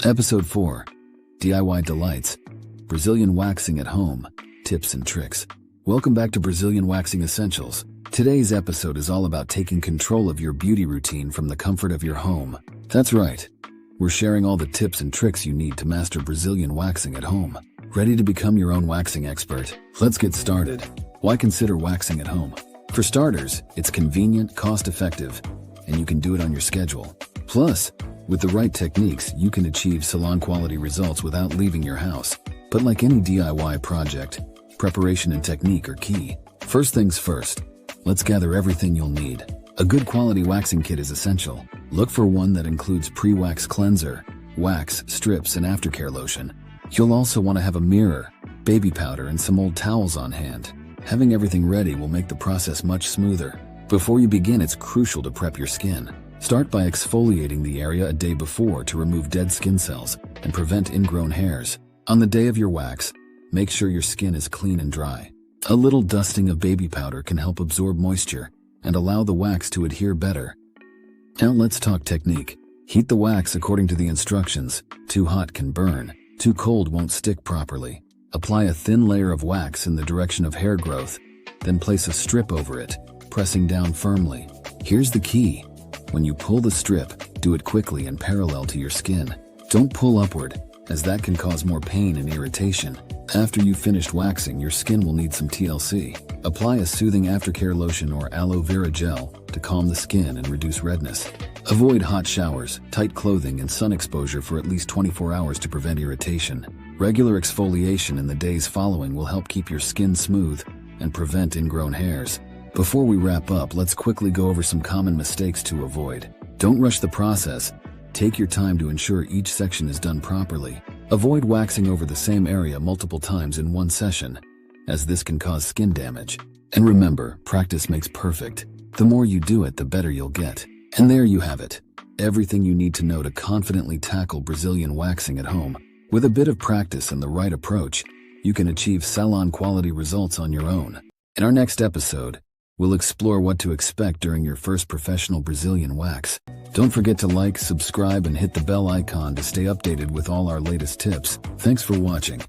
Episode 4, DIY Delights, Brazilian Waxing at Home, Tips and Tricks. Welcome back to Brazilian Waxing Essentials. Today's episode is all about taking control of your beauty routine from the comfort of your home. That's right. We're sharing all the tips and tricks you need to master Brazilian waxing at home. Ready to become your own waxing expert? Let's get started. Why consider waxing at home? For starters, it's convenient, cost-effective, and you can do it on your schedule. Plus, with the right techniques, you can achieve salon-quality results without leaving your house. But like any DIY project, preparation and technique are key. First things first, let's gather everything you'll need. A good quality waxing kit is essential. Look for one that includes pre-wax cleanser, wax, strips, and aftercare lotion. You'll also want to have a mirror, baby powder, and some old towels on hand. Having everything ready will make the process much smoother. Before you begin, it's crucial to prep your skin. Start by exfoliating the area a day before to remove dead skin cells and prevent ingrown hairs. On the day of your wax, make sure your skin is clean and dry. A little dusting of baby powder can help absorb moisture and allow the wax to adhere better. Now let's talk technique. Heat the wax according to the instructions. Too hot can burn, too cold won't stick properly. Apply a thin layer of wax in the direction of hair growth, then place a strip over it, pressing down firmly. Here's the key. When you pull the strip, do it quickly and parallel to your skin. Don't pull upward, as that can cause more pain and irritation. After you've finished waxing, your skin will need some TLC. Apply a soothing aftercare lotion or aloe vera gel to calm the skin and reduce redness. Avoid hot showers, tight clothing, and sun exposure for at least 24 hours to prevent irritation. Regular exfoliation in the days following will help keep your skin smooth and prevent ingrown hairs. Before we wrap up, let's quickly go over some common mistakes to avoid. Don't rush the process. Take your time to ensure each section is done properly. Avoid waxing over the same area multiple times in one session, as this can cause skin damage. And remember, practice makes perfect. The more you do it, the better you'll get. And there you have it. Everything you need to know to confidently tackle Brazilian waxing at home. With a bit of practice and the right approach, you can achieve salon-quality results on your own. In our next episode, we'll explore what to expect during your first professional Brazilian wax. Don't forget to like, subscribe, and hit the bell icon to stay updated with all our latest tips. Thanks for watching.